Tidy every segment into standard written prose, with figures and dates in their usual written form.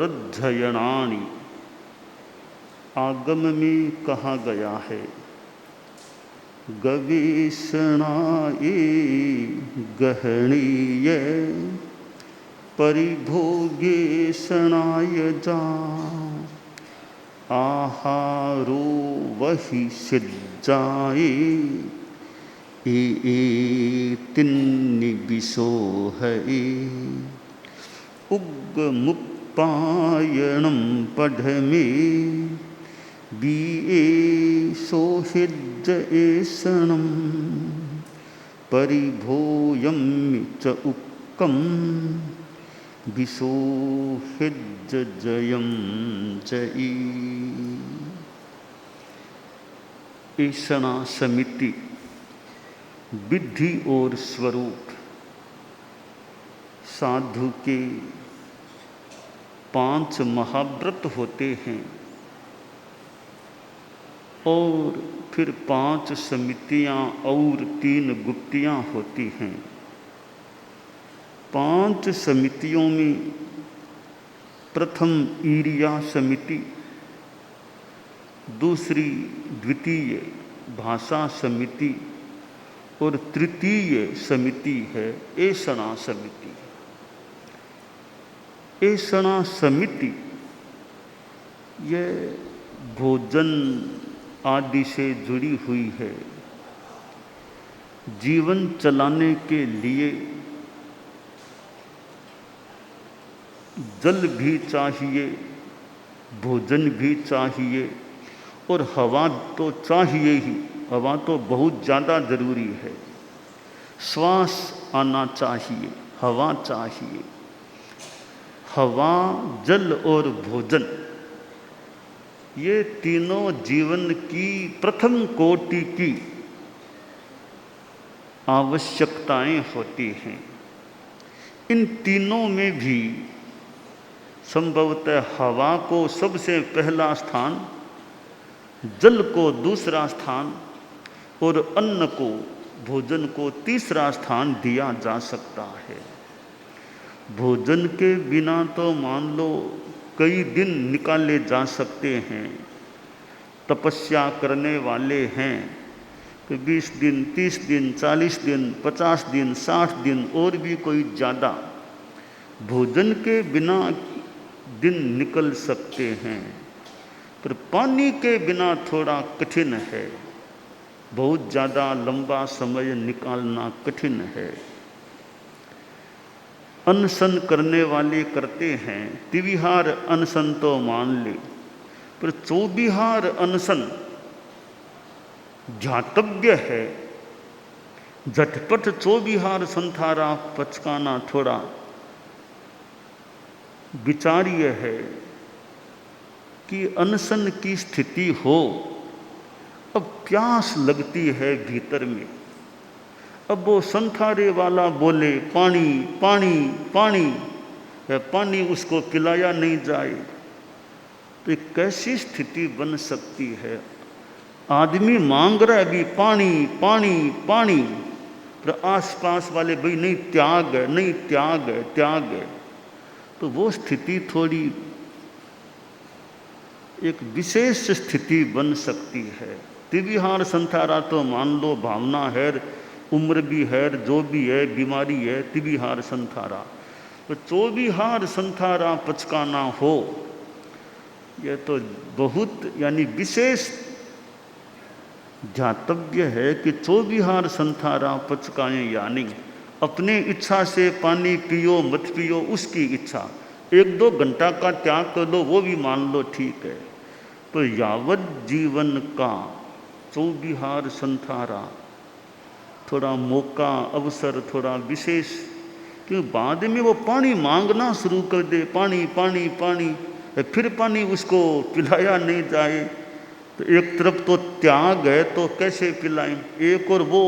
प्रध्ययनानि आगम में कहा गया है। गवेषणाय गहनीय परिभोगेषणाय जा आहारो वही सिद्धाए तिन्निबिसो है उग्मुक्पायणं पढ़मे बीए सोहिज एषणं परिभोयं च उक्कम विसोहिज जयम जई। एषणा समिति विधि और स्वरूप। साधु के 5 महाव्रत होते हैं और फिर 5 समितियां और 3 गुप्तियां होती हैं। 5 समितियों में प्रथम ईरिया समिति, दूसरी द्वितीय भाषा समिति और तृतीय समिति है एषणा समिति। एषणा समिति यह भोजन आदि से जुड़ी हुई है। जीवन चलाने के लिए जल भी चाहिए, भोजन भी चाहिए और हवा तो चाहिए ही। हवा तो बहुत ज़्यादा ज़रूरी है। श्वास आना चाहिए, हवा चाहिए। हवा, जल और भोजन ये तीनों जीवन की प्रथम कोटि की आवश्यकताएं होती हैं। इन तीनों में भी संभवतः हवा को सबसे पहला स्थान, जल को दूसरा स्थान और अन्न को, भोजन को तीसरा स्थान दिया जा सकता है। भोजन के बिना तो मान लो कई दिन निकाले जा सकते हैं। तपस्या करने वाले हैं तो 20 दिन, 30 दिन, 40 दिन, 50 दिन, 60 दिन और भी कोई ज़्यादा भोजन के बिना दिन निकल सकते हैं। पर पानी के बिना थोड़ा कठिन है। बहुत ज़्यादा लंबा समय निकालना कठिन है। अनशन करने वाले करते हैं, त्रिविहार अनशन तो मान ले, पर चौबिहार अनशन ध्यातव्य है। झटपट चौबिहार संथारा पचकाना थोड़ा विचार्य है कि अनशन की स्थिति हो। अब प्यास लगती है भीतर में, अब वो संथारे वाला बोले पानी पानी पानी, पानी उसको पिलाया नहीं जाए तो एक कैसी स्थिति बन सकती है। आदमी मांग रहा है अभी पानी पानी पानी, पर आसपास वाले भाई नहीं त्याग है, नहीं त्याग है, त्याग है। तो वो स्थिति थोड़ी एक विशेष स्थिति बन सकती है। त्रिविहार संथारा तो मान लो भावना है, उम्र भी है, जो भी है, बीमारी है, त्रिविहार संथारा। तो चौबिहार संथारा पचकाना हो, यह तो बहुत यानी विशेष ध्यातव्य है कि चौबिहार संथारा पचकाएं। यानी अपने इच्छा से पानी पियो मत पियो उसकी इच्छा, 1-2 घंटा का त्याग कर लो वो भी मान लो ठीक है। तो यावत जीवन का चौबिहार संथारा थोड़ा मौका, अवसर थोड़ा विशेष, क्योंकि बाद में वो पानी मांगना शुरू कर दे, पानी पानी पानी, फिर पानी उसको पिलाया नहीं जाए तो एक तरफ तो त्याग है तो कैसे पिलाएं। एक और वो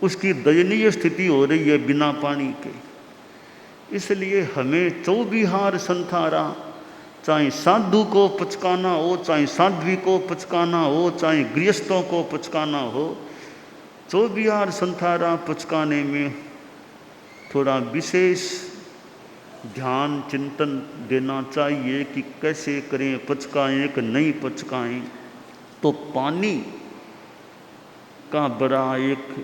उसकी दयनीय स्थिति हो रही है बिना पानी के। इसलिए हमें चौबिहार संथारा, चाहे साधु को पचकाना हो, चाहे साध्वी को पचकाना हो, चाहे गृहस्थों को पचकाना हो, चौबिहार संथारा पचकाने में थोड़ा विशेष ध्यान चिंतन देना चाहिए कि कैसे करें, पचकाएं कि नहीं पचकाएं। तो पानी का बड़ा एक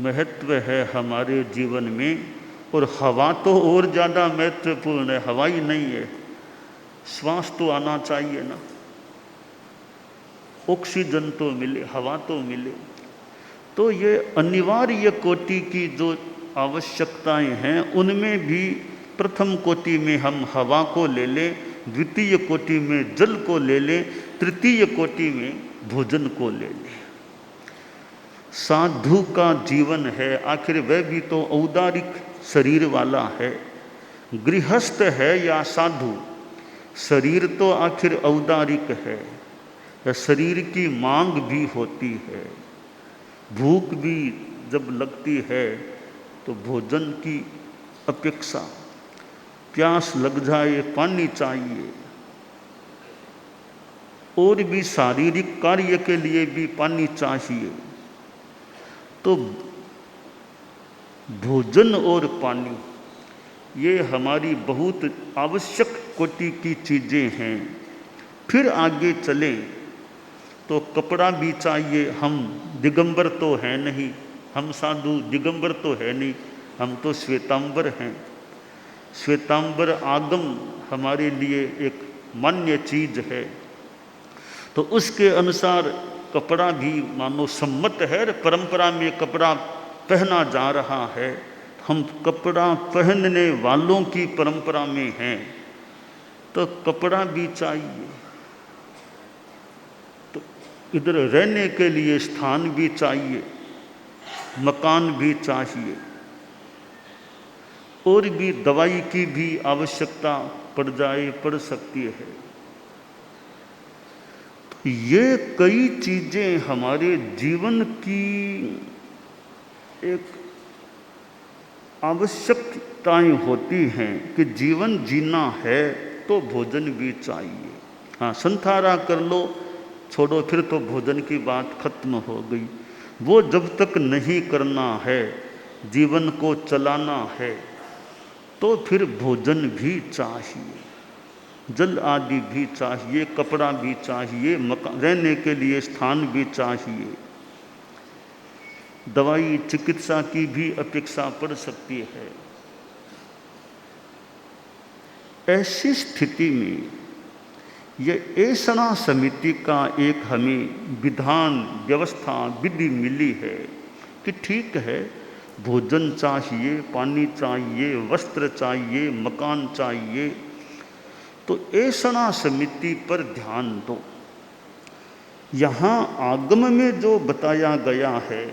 महत्व है हमारे जीवन में। और हवा तो और ज़्यादा महत्वपूर्ण है, हवा ही नहीं है, श्वास तो आना चाहिए ना, ऑक्सीजन तो मिले, हवा तो मिले। तो ये अनिवार्य कोटि की जो आवश्यकताएं हैं उनमें भी प्रथम कोटि में हम हवा को ले लें, द्वितीय कोटि में जल को ले लें, तृतीय कोटि में भोजन को ले लें। साधु का जीवन है, आखिर वह भी तो औदारिक शरीर वाला है। गृहस्थ है या साधु, शरीर तो आखिर औदारिक है, शरीर की मांग भी होती है। भूख भी जब लगती है तो भोजन की अपेक्षा, प्यास लग जाए पानी चाहिए, और भी शारीरिक कार्य के लिए भी पानी चाहिए। तो भोजन और पानी ये हमारी बहुत आवश्यक कोटि की चीज़ें हैं। फिर आगे चलें तो कपड़ा भी चाहिए। हम दिगंबर तो हैं नहीं, हम साधु दिगंबर तो है नहीं, हम तो श्वेतांबर हैं। श्वेतांबर आगम हमारे लिए एक मान्य चीज़ है, तो उसके अनुसार कपड़ा भी मानो सम्मत है, परंपरा में कपड़ा पहना जा रहा है। हम कपड़ा पहनने वालों की परंपरा में हैं, तो कपड़ा भी चाहिए। तो इधर रहने के लिए स्थान भी चाहिए, मकान भी चाहिए, और भी दवाई की भी आवश्यकता पड़ सकती है। तो ये कई चीज़ें हमारे जीवन की एक आवश्यकताएं होती हैं कि जीवन जीना है तो भोजन भी चाहिए। हाँ, संथारा कर लो, छोड़ो, फिर तो भोजन की बात खत्म हो गई। वो जब तक नहीं करना है, जीवन को चलाना है, तो फिर भोजन भी चाहिए, जल आदि भी चाहिए, कपड़ा भी चाहिए, मकान रहने के लिए स्थान भी चाहिए, दवाई चिकित्सा की भी अपेक्षा पड़ सकती है। ऐसी स्थिति में ये ऐसा समिति का एक हमें विधान व्यवस्था विधि मिली है कि ठीक है, भोजन चाहिए, पानी चाहिए, वस्त्र चाहिए, मकान चाहिए, तो ऐसा समिति पर ध्यान दो। यहाँ आगम में जो बताया गया है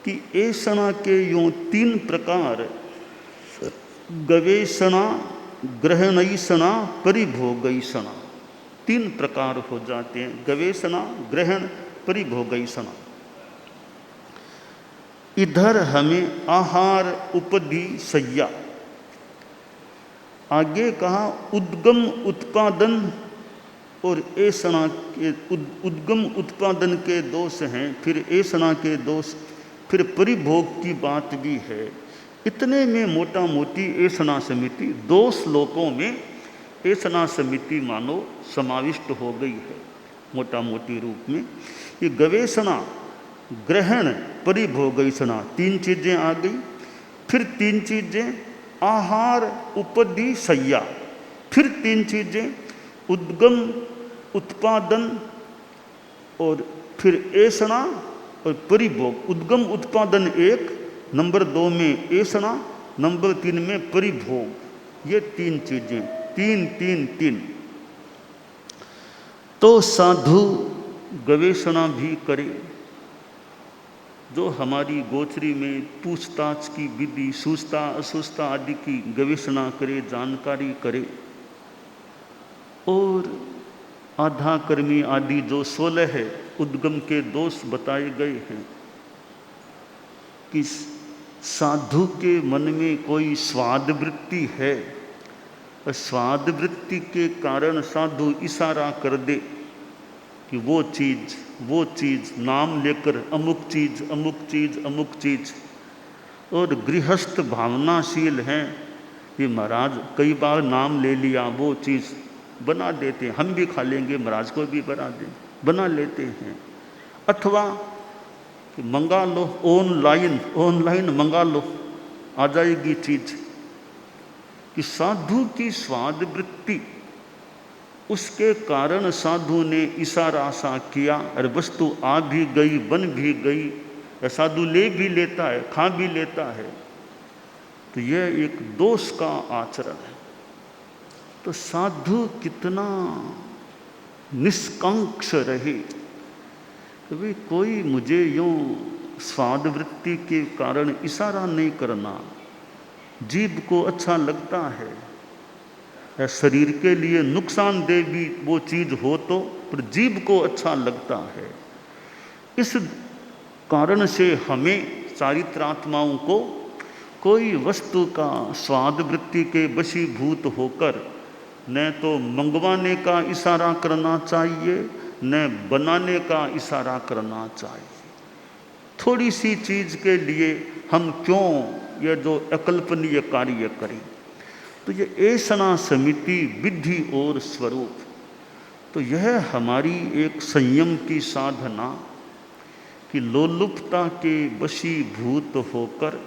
कि ऐसा के यूँ 3 प्रकार, गवेषणा, ग्रहणईषणा, परिभोगईषणा, 3 प्रकार हो जाते हैं। गवेषणा, ग्रहण, परिभोगईषणा। इधर हमें आहार, उपधि, शय्या, आगे कहा उद्गम उत्पादन, और ऐषणा के उद्गम उत्पादन के दोष हैं, फिर ऐषणा के दोष, फिर परिभोग की बात भी है। इतने में मोटा मोटी ऐषणा समिति 2 श्लोकों में ऐषणा समिति मानो समाविष्ट हो गई है मोटा मोटी रूप में। ये गवेषणा, ग्रहण, परिभोगईषणा 3 चीज़ें आ गई। फिर 3 चीज़ें आहार, उपधि, शय्या, फिर 3 चीज़ें उद्गम उत्पादन, और फिर ऐषणा और परिभोग। उद्गम उत्पादन 1, नंबर 2 में ऐषणा, नंबर 3 में परिभोग। ये 3 चीज़ें, 3 3 3। तो साधु गवेषणा भी करे, जो हमारी गोचरी में पूछताछ की विधि, सूचता असूचता आदि की गवेषणा करे, जानकारी करे। और आधा कर्मी आदि जो 16 है उद्गम के दोष बताए गए हैं कि साधु के मन में कोई स्वाद वृत्ति है, और स्वाद वृत्ति के कारण साधु इशारा कर दे कि वो चीज़ नाम लेकर अमुक चीज़, अमुक चीज़, अमुक चीज़। और गृहस्थ भावनाशील हैं, कि महाराज कई बार नाम ले लिया, वो चीज़ बना देते हैं, हम भी खा लेंगे, महाराज को भी बना लेते हैं। अथवा कि मंगा लो, ऑनलाइन मंगा लो, आ जाएगी चीज़। कि साधु की स्वाद वृत्ति, उसके कारण साधु ने इशारा सा किया और वस्तु आ भी गई, बन भी गई, साधु ले भी लेता है, खा भी लेता है। तो यह एक दोष का आचरण है। तो साधु कितना निष्कांक्ष रहे कि भाई कोई मुझे यूँ स्वाद वृत्ति के कारण इशारा नहीं करना। जीभ को अच्छा लगता है, या शरीर के लिए नुकसानदेह भी वो चीज़ हो तो, पर जीभ को अच्छा लगता है। इस कारण से हमें चारित्रात्माओं को कोई वस्तु का स्वाद वृत्ति के वशीभूत होकर न तो मंगवाने का इशारा करना चाहिए, न बनाने का इशारा करना चाहिए। थोड़ी सी चीज़ के लिए हम क्यों यह जो अकल्पनीय कार्य करें। तो ये ऐसना समिति विधि और स्वरूप, तो यह हमारी एक संयम की साधना कि लोलुपता के वशीभूत होकर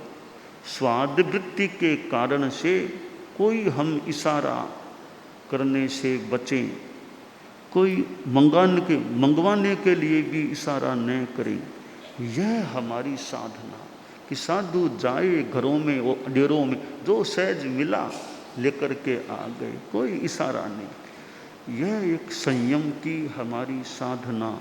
स्वाद वृत्ति के कारण से कोई हम इशारा करने से बचें, कोई मंगवाने के लिए भी इशारा न करें। यह हमारी साधना कि साधु जाए घरों में, डेरों में, जो सहज मिला लेकर के आ गए, कोई इशारा नहीं। यह एक संयम की हमारी साधना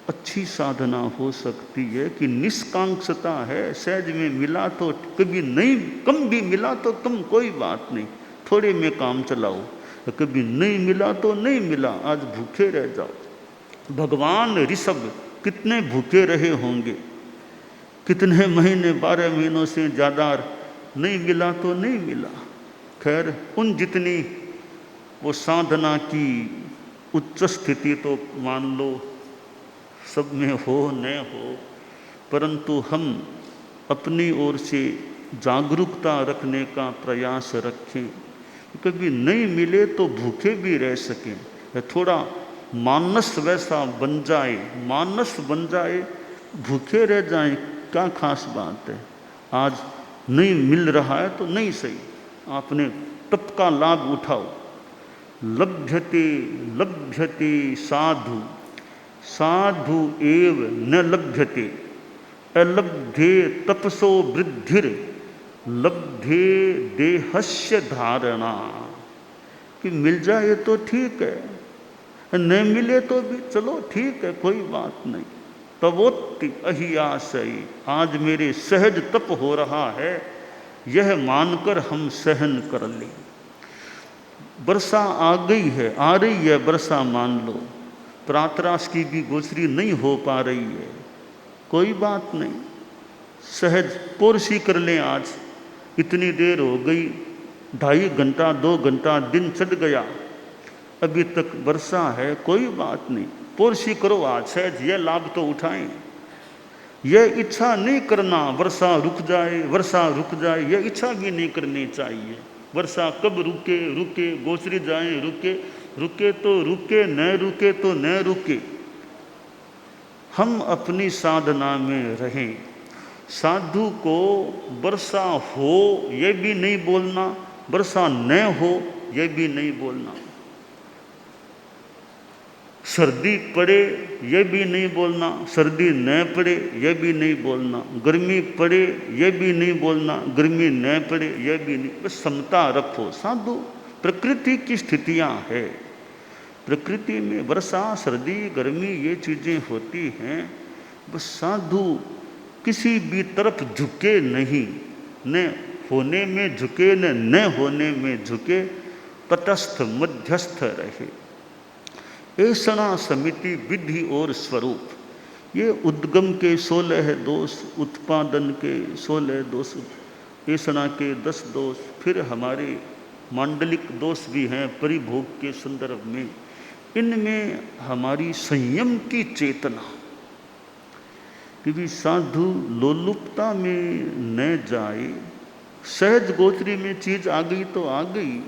अच्छी साधना हो सकती है कि निष्कांक्षता है। सहज में मिला तो कभी नहीं, कम भी मिला तो कम, कोई बात नहीं, थोड़े में काम चलाओ। कभी नहीं मिला तो नहीं मिला, आज भूखे रह जाओ। भगवान ऋषभ कितने भूखे रहे होंगे, कितने महीने, 12 महीनों से ज़्यादा नहीं मिला तो नहीं मिला। खैर, उन जितनी वो साधना की उच्च स्थिति तो मान लो सब में हो न हो, परंतु हम अपनी ओर से जागरूकता रखने का प्रयास रखें। कभी नहीं मिले तो भूखे भी रह सकें। थोड़ा मानस वैसा बन जाए, मानस बन जाए, भूखे रह जाएं, क्या खास बात है। आज नहीं मिल रहा है तो नहीं सही, आपने तप का लाभ उठाओ। लभ्यते लभ्यते साधु, साधु एव न लभ्यते, अलब्धे तपसो वृद्धिर लब्धे देहस्य धारणा। कि मिल जाए तो ठीक है, न मिले तो भी चलो ठीक है, कोई बात नहीं। तवोत्ति अहियासई, आज मेरे सहज तप हो रहा है, यह मानकर हम सहन कर लें। वर्षा आ गई है, आ रही है वर्षा, मान लो प्रातराश की भी गोचरी नहीं हो पा रही है, कोई बात नहीं, सहज पोरसी कर लें। आज इतनी देर हो गई, 2.5 घंटा 2 घंटा दिन चढ़ गया, अभी तक वर्षा है, कोई बात नहीं, पोरसी करो आज, सहज यह लाभ तो उठाएं। यह इच्छा नहीं करना वर्षा रुक जाए, वर्षा रुक जाए, यह इच्छा भी नहीं करनी चाहिए। वर्षा कब रुके, रुके, गोचरी जाए, रुके, रुके तो रुके, न रुके तो न रुके। हम अपनी साधना में रहें। साधु को वर्षा हो यह भी नहीं बोलना, वर्षा न हो यह भी नहीं बोलना, सर्दी पड़े यह भी नहीं बोलना, सर्दी न पड़े यह भी नहीं बोलना, गर्मी पड़े यह भी नहीं बोलना, गर्मी न पड़े यह भी नहीं। बस समता रखो। साधु प्रकृति की स्थितियां है, प्रकृति में वर्षा सर्दी गर्मी ये चीज़ें होती हैं। बस साधु किसी भी तरफ झुके नहीं, न होने में झुके न होने में झुके, तटस्थ मध्यस्थ रहे। ऐसना समिति विधि और स्वरूप, ये उद्गम के 16 दोष, उत्पादन के 16 दोष, ऐसना के 10 दोष, फिर हमारे मांडलिक दोष भी हैं परिभोग के संदर्भ में। इनमें हमारी संयम की चेतना कि भी साधु लोलुपता में न जाए, सहज गोचरी में चीज आ गई तो आ गई,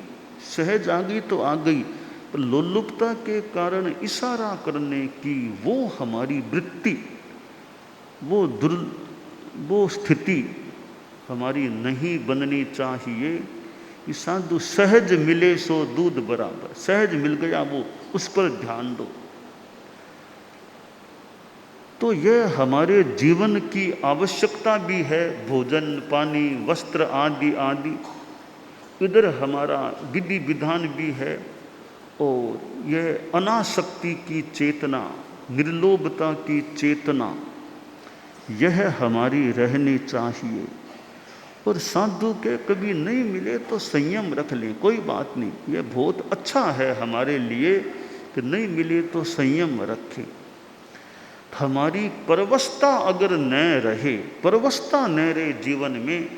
सहज आ गई तो आ गई, पर लोलुपता के कारण इशारा करने की वो हमारी वृत्ति, वो स्थिति हमारी नहीं बननी चाहिए। कि साधु सहज मिले सो दूध बराबर, सहज मिल गया वो, उस पर ध्यान दो। तो यह हमारे जीवन की आवश्यकता भी है, भोजन पानी वस्त्र आदि आदि। इधर हमारा विधि विधान भी है, और यह अनासक्ति की चेतना, निर्लोभता की चेतना, यह हमारी रहनी चाहिए। और साधु के कभी नहीं मिले तो संयम रख लें, कोई बात नहीं, यह बहुत अच्छा है हमारे लिए कि नहीं मिले तो संयम रखें। हमारी परवस्था अगर न रहे, परवस्था न रहे जीवन में,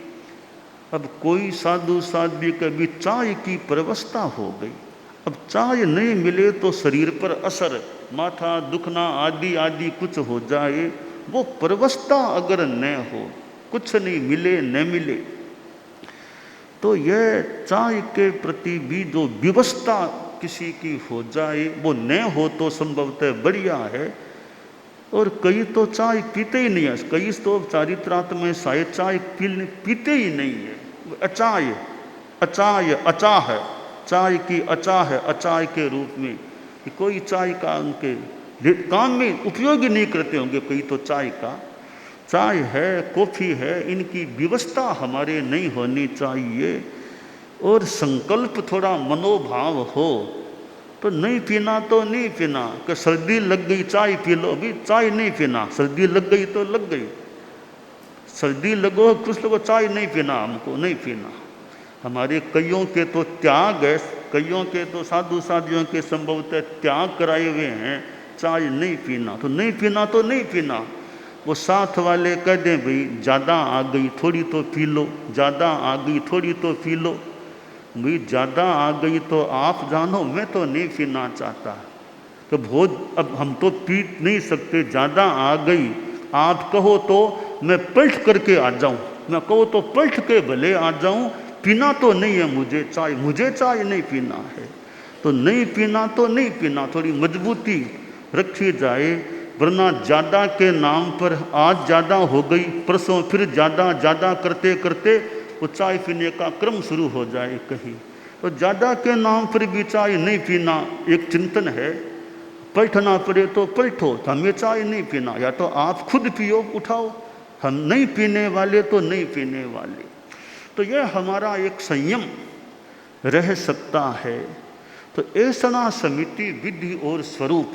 अब कोई साधु साध्वी कभी चाय की परवस्था हो गई, अब चाय नहीं मिले तो शरीर पर असर, माथा दुखना आदि आदि कुछ हो जाए, वो परवस्था अगर न हो, कुछ नहीं मिले न मिले, तो यह चाय के प्रति भी जो विवशता किसी की हो जाए, वो न हो तो संभवतः बढ़िया है। और कई तो चाय पीते ही नहीं है, कई तो चारित्रात्मक शायद चाय पीते ही नहीं है, अचाय अचाय अचा है, चाय की अचा है, अचाय के रूप में कि कोई चाय का उनके काम में उपयोग ही नहीं करते होंगे, कोई तो चाय का, चाय है कॉफ़ी है, इनकी व्यवस्था हमारे नहीं होनी चाहिए। और संकल्प थोड़ा मनोभाव हो तो नहीं पीना तो नहीं पीना, कि सर्दी लग गई चाय पी लो, अभी चाय नहीं पीना, सर्दी लग गई तो लग गई, सर्दी लगो कुछ लोगों चाय नहीं पीना, हमको नहीं पीना। हमारे कईयों के तो त्याग है, कईयों के तो साधु साधियों के संभवतः त्याग कराए हुए हैं, चाय नहीं पीना तो नहीं पीना तो नहीं पीना। वो साथ वाले कह दें भाई ज़्यादा आ गई थोड़ी तो पी लो, ज़्यादा आ गई थोड़ी तो पी लो, भाई ज़्यादा आ गई तो आप जानो, मैं तो नहीं पीना चाहता। तो बहुत अब हम तो पी नहीं सकते, ज़्यादा आ गई, आप कहो तो मैं पलट करके आ जाऊं, मैं कहो तो पलट के भले आ जाऊं, पीना तो नहीं है मुझे चाय, मुझे चाय नहीं पीना है। तो नहीं पीना तो नहीं पीना, थोड़ी मजबूती रखी जाए, वरना ज़्यादा के नाम पर आज ज़्यादा हो गई, परसों फिर ज़्यादा करते करते वो चाय पीने का क्रम शुरू हो जाए कहीं। तो ज़्यादा के नाम पर भी चाय नहीं पीना एक चिंतन है, पलटना पड़े तो पलटो, तो हमें चाय नहीं पीना, या तो आप खुद पियो उठाओ, हम नहीं पीने वाले तो नहीं पीने वाले। तो यह हमारा एक संयम रह सकता है। तो ऐसा समिति विधि और स्वरूप,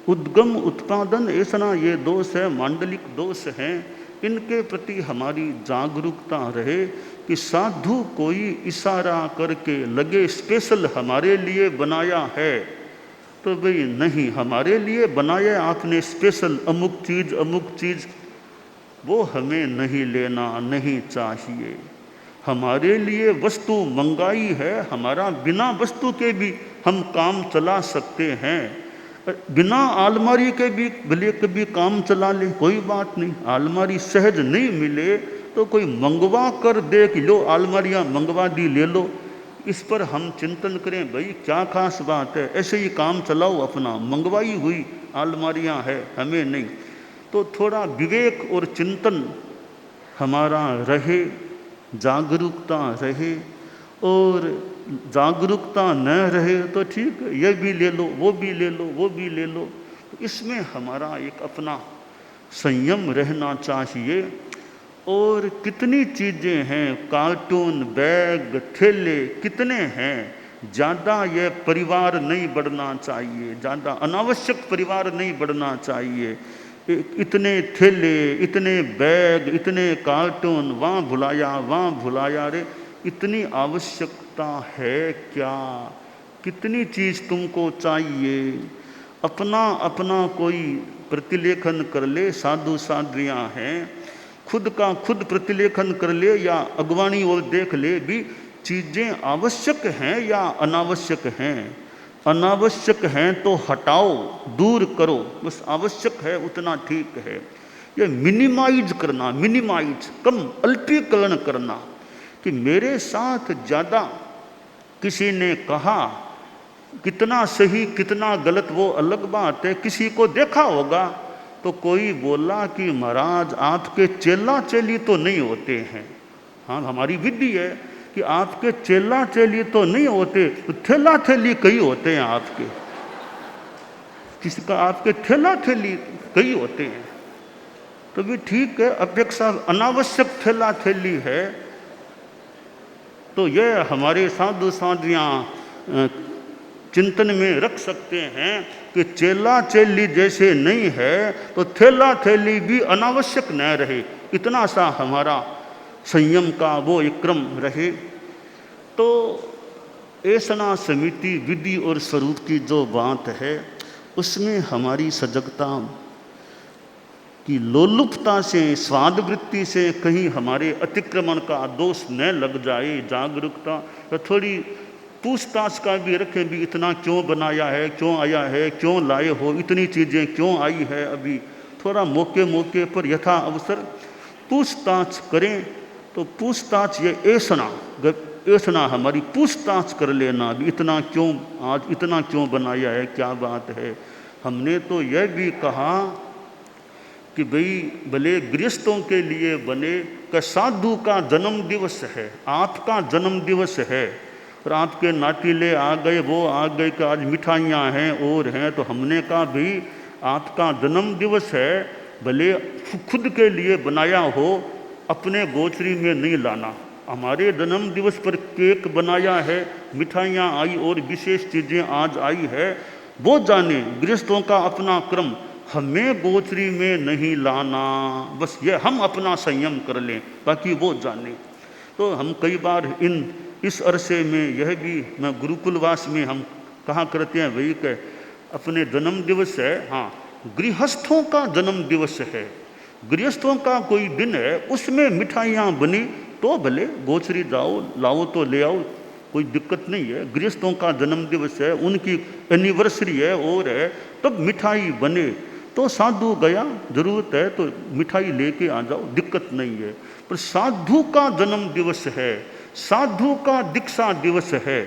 उद्गम उत्पादन ऐसा ये दोष है, मांडलिक दोष हैं, इनके प्रति हमारी जागरूकता रहे कि साधु कोई इशारा करके लगे स्पेशल हमारे लिए बनाया है, तो भाई नहीं, हमारे लिए बनाया आपने स्पेशल अमुक चीज़, वो हमें नहीं लेना नहीं चाहिए। हमारे लिए वस्तु मंगाई है, हमारा बिना वस्तु के भी हम काम चला सकते हैं, बिना आलमारी के भी भले कभी काम चला ले, कोई बात नहीं। आलमारी सहज नहीं मिले तो कोई मंगवा कर दे कि लो आलमारियाँ मंगवा दी ले लो, इस पर हम चिंतन करें भाई क्या खास बात है, ऐसे ही काम चलाओ अपना, मंगवाई हुई आलमारियाँ है, हमें नहीं। तो थोड़ा विवेक और चिंतन हमारा रहे, जागरूकता रहे, और जागरूकता न रहे तो ठीक, ये भी ले लो वो भी ले लो वो भी ले लो, तो इसमें हमारा एक अपना संयम रहना चाहिए। और कितनी चीज़ें हैं, कार्टून बैग थैले कितने हैं, ज़्यादा ये परिवार नहीं बढ़ना चाहिए, ज़्यादा अनावश्यक परिवार नहीं बढ़ना चाहिए। इतने थैले इतने बैग इतने कार्टून, वहाँ भुलाया रे, इतनी आवश्यकता है क्या, कितनी चीज़ तुमको चाहिए। अपना अपना कोई प्रतिलेखन कर ले, साधु साध्वियाँ हैं, खुद का खुद प्रतिलेखन कर ले या अगवानी और देख ले भी, चीज़ें आवश्यक हैं या अनावश्यक हैं। अनावश्यक हैं तो हटाओ, दूर करो, बस आवश्यक है उतना ठीक है। ये मिनिमाइज करना, मिनिमाइज कम अल्पीकरण करना, कि मेरे साथ ज़्यादा किसी ने कहा, कितना सही कितना गलत वो अलग बात है। किसी को देखा होगा तो कोई बोला कि महाराज आपके चेला चेली तो नहीं होते हैं। हाँ, हमारी विधि है कि आपके चेला चेली तो नहीं होते, तो थेला थेली कई होते हैं आपके, किसी का आपके थेला थेली कई होते हैं। तो भी ठीक है, अपेक्षा अनावश्यक थेला थेली है। तो ये हमारे साधु साधियाँ चिंतन में रख सकते हैं कि चेला चेली जैसे नहीं है तो थेला थेली भी अनावश्यक न रहे, इतना सा हमारा संयम का वो एक क्रम रहे। तो ऐसना समिति विधि और स्वरूप की जो बात है, उसमें हमारी सजगता कि लोलुपता से, स्वाद वृत्ति से कहीं हमारे अतिक्रमण का दोष न लग जाए, जागरूकता या थोड़ी पूछताछ का भी रखें, भी इतना क्यों बनाया है, क्यों आया है, क्यों लाए हो, इतनी चीज़ें क्यों आई है। अभी थोड़ा मौके मौके पर यथा अवसर पूछताछ करें। तो पूछताछ ये ऐसना हमारी पूछताछ कर लेना, भी इतना क्यों, आज इतना क्यों बनाया है, क्या बात है। हमने तो यह भी कहा कि भाई भले गृहस्थों के लिए बने कि साधु का जन्म दिवस है, आपका जन्म दिवस है, और आपके नातीले आ गए, वो आ गए कि आज मिठाइयाँ हैं और हैं, तो हमने कहा भाई आपका जन्म दिवस है, भले खुद के लिए बनाया हो, अपने गोचरी में नहीं लाना। हमारे जन्म दिवस पर केक बनाया है, मिठाइयाँ आई और विशेष चीज़ें आज आई है, वो जाने गृहस्थों का अपना क्रम, हमें गोचरी में नहीं लाना। बस ये हम अपना संयम कर लें, बाकी वो जाने। तो हम कई बार इस अरसे में यह भी, मैं गुरुकुलवास में हम कहा करते हैं वही कि अपने जन्म दिवस है, हाँ गृहस्थों का जन्म दिवस है, गृहस्थों का कोई दिन है, उसमें मिठाइयाँ बनी तो भले गोचरी जाओ, लाओ तो ले आओ, कोई दिक्कत नहीं है। गृहस्थों का जन्म दिवस है, उनकी एनिवर्सरी है और है, तब मिठाई बने तो साधु गया, जरूरत है तो मिठाई लेके आ जाओ, दिक्कत नहीं है। पर साधु का जन्म दिवस है, साधु का दीक्षा दिवस है,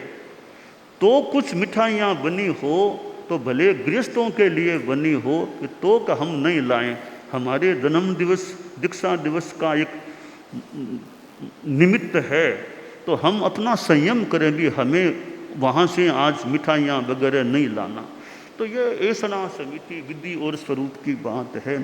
तो कुछ मिठाइयाँ बनी हो तो भले गृहस्थों के लिए बनी हो, तो का हम नहीं लाएं। हमारे जन्म दिवस दीक्षा दिवस का एक निमित्त है, तो हम अपना संयम करें भी, हमें वहाँ से आज मिठाइयाँ वगैरह नहीं लाना। तो ये ऐसना समिति विधि और स्वरूप की बात है।